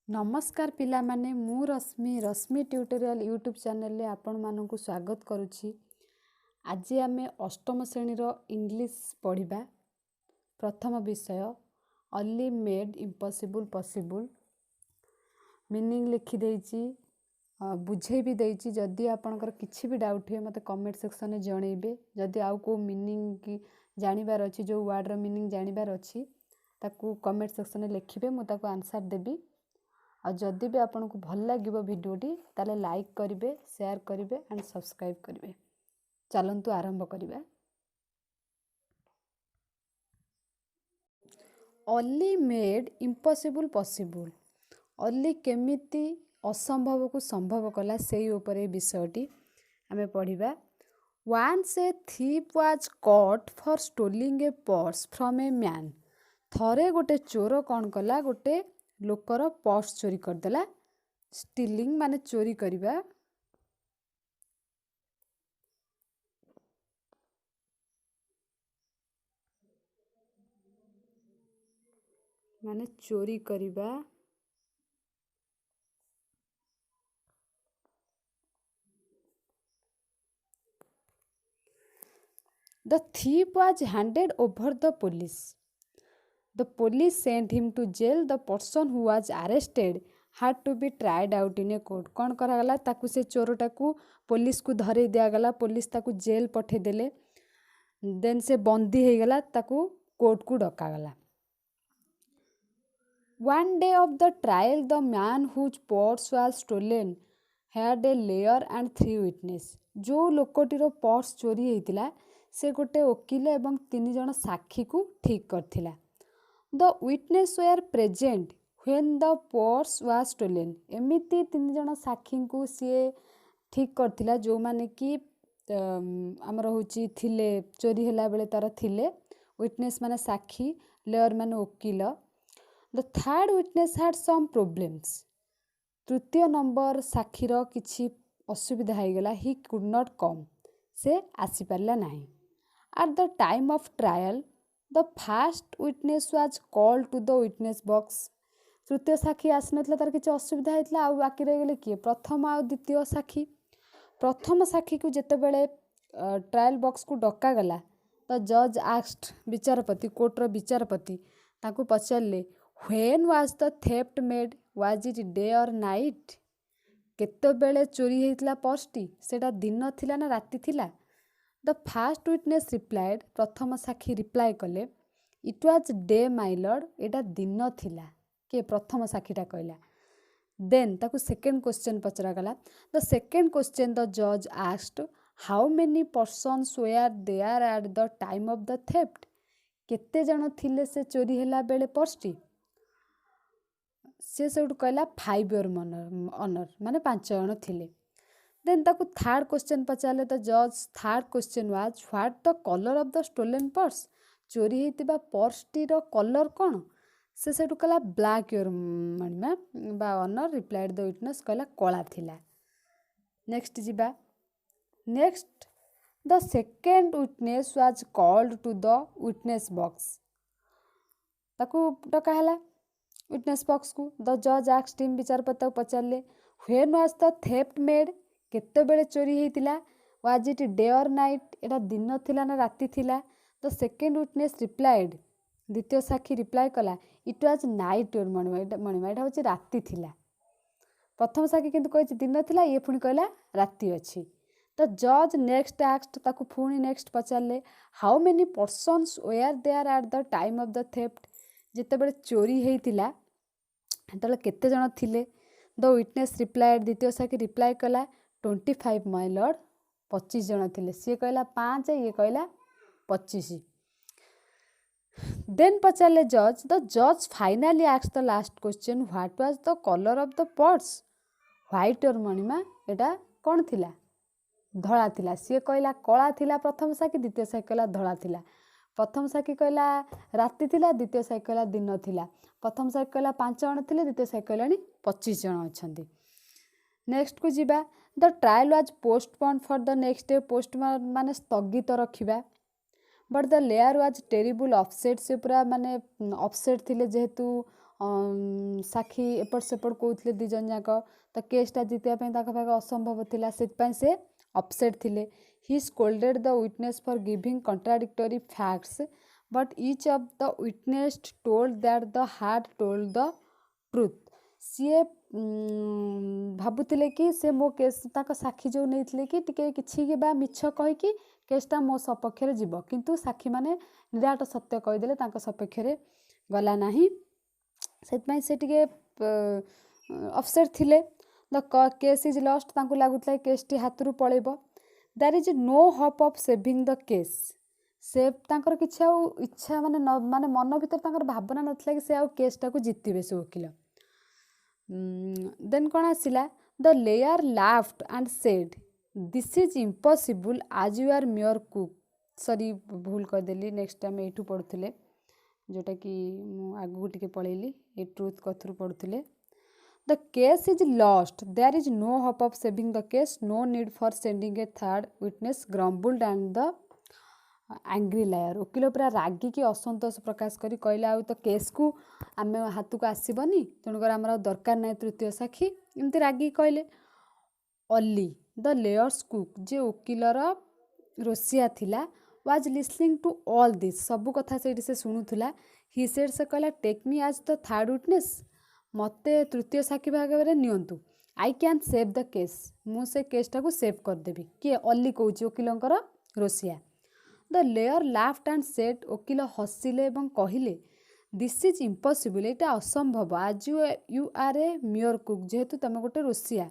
नमस्कार पिला माने मु रश्मि ट्यूटोरियल यूट्यूब चैनल रे आपण मानकु स्वागत करुछि। आज आमे अष्टम श्रेणी रो इंग्लिश पढ़िबा। प्रथम विषय only made impossible possible. Meaning लिखि देइछि, बुझे भी देइछि। जदि आपनकर किछि भी डाउट है मते कमेंट सेक्शन में जणैबे। जदि आउ को मीनिंग की जानिबार अछि, जो वर्ड रो मीनिंग जानिबार अछि ताकू कमेंट सेक्शन में लिखिबे, मु ताकू आंसर देबी। और जदि भी आपन को भल लगिबो वीडियोटी ताले लाइक करिवे, शेयर करिवे एंड सब्सक्राइब करिवे। चलंतु आरंभ करिबा। Only made impossible possible. Only केमिति असंभव को संभव कला सेई उपरे विषयटी आमे पढ़िबा। Once a thief was caught for stealing a purse from a man। थरे गोटे चोर कौन कला, गोटे लोकर पर्स चोरी करदेला। स्टीलिंग माने चोरी करिबा। माने चोरी करिबा। The thief was handed over the police। The police sent him to jail। The person who was arrested had to be tried out in a court। कौन करा गला, ताकू से चोरटा को पुलिस को धरे दिया गला। पुलिस ताकू जेल पठे देले। देन से बंदी हो गला, ताकू कोर्ट को डका गला। One day of the trial, the man whose purse was stolen had a lawyer and 3 witnesses। जो लोकटीर पर्स चोरी होइतिला से गोटे वकील एवं 3 जन साक्षी को ठीक करथिला। The witness were present when the purse was stolen। एमिति 3 जन साक्षी को सी ठीक करथिला, जो माने कि आमर होची थिले, चोरी होला बेले तार थिले। विटनेस माने साक्षी, लेयर माने वकील। The third witness had some problems। तृतीय नंबर साक्षीर किछि असुविधा हो गला। He could not come। से आसी पारला नाही। At the time of trial, the first witness was called to the witness box। तृतीय साक्षी आसनथला, तार किछि असुविधा हेतला। आ बाकी रह गेले किए, प्रथम आ द्वितीय साक्षी। प्रथम साक्षी को जेतेबेले ट्रायल बॉक्स को डका गला, तो जज आस्क्ड, विचारपति, कोर्टर विचारपति ताकू पचारले, when was the theft made, was it day or night. केतेबेले चोरी हेतला पर्सटी, सेटा दिन थिला ना राति थिला। द फर्स्ट विटनेस रिप्लाइड, प्रथम साक्षी रिप्लाई कले, it was day my Lord. एटा दिन थिला। के प्रथम साक्षीटा कहला। देन ताकू सेकेंड क्वेश्चन पचरा गला। द सेकेंड क्वेश्चन द जज asked, how many persons were there at the time of the theft. केते जन थिले से चोरी होला बेले पर्सटी। से सब कहला 5 योर ऑनर, माने 5 जन थिले। देन ताकू थर्ड क्वेश्चन पचारले। द जज third question was, what the colour of the stolen purse. चोरी हेतिबा पर्सटी रो कलर कोन। से सेटू कहला ब्लैक योर मणिमा बा ऑनर। रिप्लाइड द विटनेस, कहला कला थिला। नेक्स्ट जिबा। Next the second witness was called to the witness box. ताकू डका हैला विटनेस बॉक्स को। द जज आस्क्ड हिम, विचारपति पचारले, when was the theft made. केते बेले चोरी हेतिला। Was it day or night. एटा दिन थिला ना राति थिला। द सेकेंड विटनेस रिप्लाइड, द्वितीय साक्षी रिप्लाई कला, इट वाज नाइट योर मणिमा। एटा होची राति थिला। प्रथम साक्षी किंतु कहिछि दिन थिला, ये पुणी कहला राति अछि। द जज नेक्स्ट आस्क्ड, ताकू पुणी नेक्स्ट पचारले, how many persons were there at the time of the theft. जेतेबेले चोरी हेतिला हेतले केते जन थिले। द विटनेस रिप्लाइड, द्वितीय साक्षी रिप्लाई कला, 25 माय लॉर्ड। 25 जन थिले। सी कहला 5, ये कहला 25। देन पचारले जज। द जज finally asked the last question, what was the colour of the purse. White और मणिमा एटा कौन थिला, धला थिला। सी कहला कला थिला प्रथम साक्षी, द्वितीय साक्षी कहला धला थिला। प्रथम साक्षी कहला राति थिला, द्वितीय साक्षी कहला दिन थिला। प्रथम साक्षी कहला 5 जन थिले, द्वितीय साक्षी कहला 25 जन अछंती। नेक्स्ट को जिबा। The trial was postponed for the next day. Postpone माने स्थगित रखिबा। But the lawyer was terrible upset. से पूरा माने अपसेट थिले, जेहेतु साक्षी एपट सेपट कहते दी जन जाक तो केसटा जितवाई पाखे असंभव थिला से अपसेट थिले। He scolded the witness for giving contradictory facts but each of the witness told that the heart told the truth. सीए भाबुले कि से मो केस साक्षी जो नहीं कि टिके किछि बा मिछ कहीकि केसटा मो सपक्ष जीव किंतु साक्षी माने निराट सत्य कहीदेले सपक्ष गला नाही से टिके अपसेट थिले। द केस इज लस्ट तांको लागुतला केस टी हाथ रु पळेबो। There is no hope of saving the case. से तांकर किछि इच्छा माने माने मन भीतर तांकर भावना नथला कि से केसटा को जितिबे से वकील। देन कौन आसिला the lawyer laughed and said this is impossible as you are mere cook. Sorry भूल करदेली नेक्स्ट टाइम एठू पढ़ुले जोटा कि आगू टिके पळेली ए ट्रुथ कथरू पढ़ुले। The case is lost there is no hope of saving the case no need for sending a third witness grumbled and the angry lawyer. वकील पूरा रागिकी असंतोष प्रकाश करी कहला आ तो केस को आम हाथ को आसबनी तेणुकर आम दरकार ना तृतीय साक्षी एमती रागिकी कहले। अली द लेयर्स कुक जे वकीलर रोसिया थिला was listening to all this सबू कथा से शुणुला। ही सेड से कहला टेक मी आज द थर्ड विटनेस मते तृतीय साक्षी भाग में नियंतु I can save the case मुझे केसटा को सेव करदेवी किए अली कौच वकीलंकर रोसिया। The lawyer laughed and said वकील हसिले और कहले दिस इज इम्पॉसिबल एटा असंभव आज you are a mere cook जेहेतु तुम गोटे रोसिया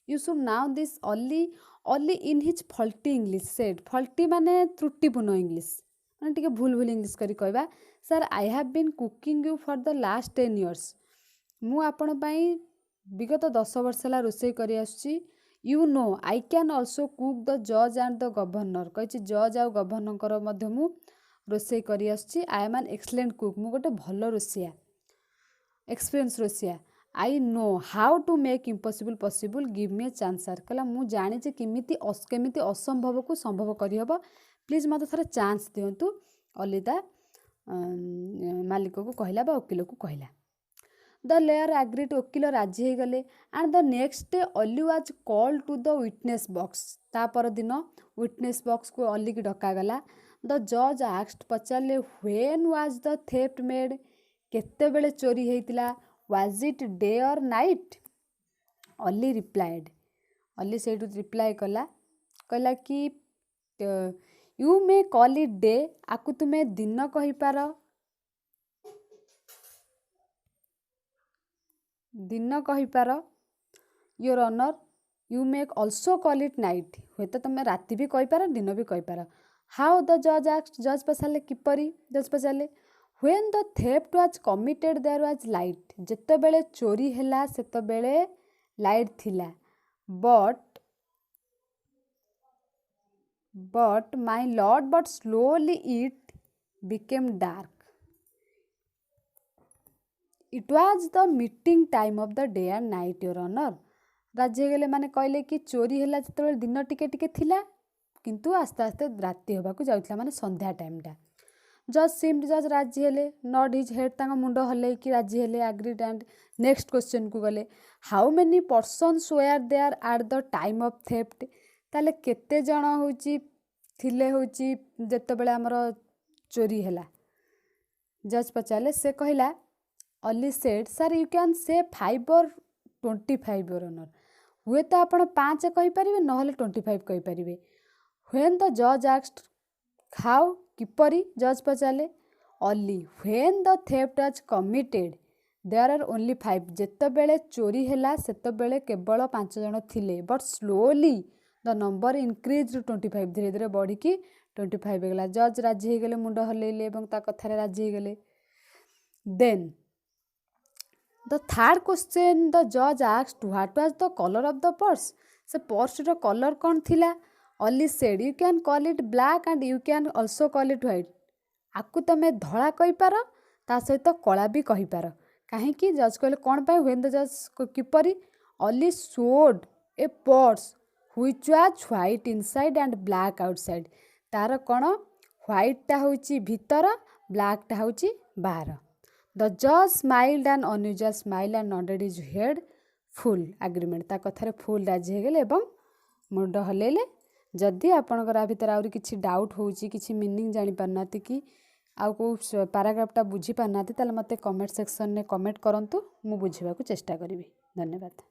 you should now this Ali Ali in his faulty English said faulty माने त्रुटिपूर्ण इंग्लिश माने टिके भूल भूल इंग्लिश करी कहबा sir I have been cooking you for the last 10 years मु आपण पाई विगत 10 वर्ष है रोषे कर you know I can also cook the जज एंड द गवर्नर कही जज आ गवर्नर मु रोषे कर I am an excellent cook मु गोटे भल रोषिया एक्सपीरियंस रोषिया I know how to make impossible possible give me a chance sir कहला मु जानी केमिति असंभव को संभव करहब प्लीज मत थोड़ा चांस दिंतु अलिता मालिक को कहला बा वकील को कहला। द लेयर एग्रीड वकील राजी हो गले and the next day Ali was called to the witness box तापर दिन विटनेस बॉक्स को अली की डकागला। द जज आस्क्ड पचारे when was the theft made केते बेले चोरी होइतिला was it day or night. Ali replied Ali से रिप्लाई कला कहला कि you may call it day आकु तुमे दिन कही पार दिन कही पार your honour you may also call it night हुए तो तुम राति भी कही पार दिन भी कही पार। हाउ द जज आस्क्ड जज पचारे किपरी जज पचारे when the theft was committed there was light जेते बेले चोरी हैला सेते बेले लाइट थिला but my lord but slowly it became dark it was the meeting time of the day and night your honour. राजी गले माने कहले कि चोरी हैला जेते दिन टिके टिके थिला किंतु आस्ते आस्ते राति होबाकू जाउथला माने संध्या टाइमटा। जज सिम्ड जज राजी हेले नॉट हिज हेड तांगा मुंडो हले कि राजी हेले एग्रीड एंड नेक्स्ट क्वेश्चन को गले how many persons were there at the time of theft ताले केते जण होची थिले होची जेते बेले हमर चोरी हैला। जज पचारे से कहला Ali said sir you can say 5 और 25 योर ऑनर हुए तो आपण 5 कहि परिबे नहले 25 कहि परिबे। व्हेन द जज आस्क्ड हाउ किपरी जज पचारे Ali when the theft was committed there are only 5 जेते बेले चोरी हैला सेते बेले केवल 5 जण थिले but slowly the number increase 25 धीरे धीरे बढ़ी की 25 गला। जज राजी हो गले मुंड हल्लेले एवं ता कथारे राजी हो गले। Then the third question the जज asked what was the colour of the purse से पर्स रो कलर कौन थिला। Ali said you can call it black and you can also call it white आकु तमे धड़ा कहि पार ता सहित कला भी कहि पार कहीं जज कहले कौन पाए व्हेन द जज किपरी Ali showed a purse which was white inside and black outside तार कौन व्हाइटटा होची भीतर ब्लैकटा होची बाहर। द जज smiled and unusual smile and nodded his head full agreement ता कथार फुल राजी होगले एवं मुंड हलेले। जदि आपणकर आ भितर आउरी किछि डाउट होउची किछि मीनिंग जानि पारनाती कि आउ को पैराग्राफटा बुझी पारनाती ताले मते कमेंट सेक्शन ने कमेंट करंतु मु बुझिबा को चेष्टा करिवि। धन्यवाद।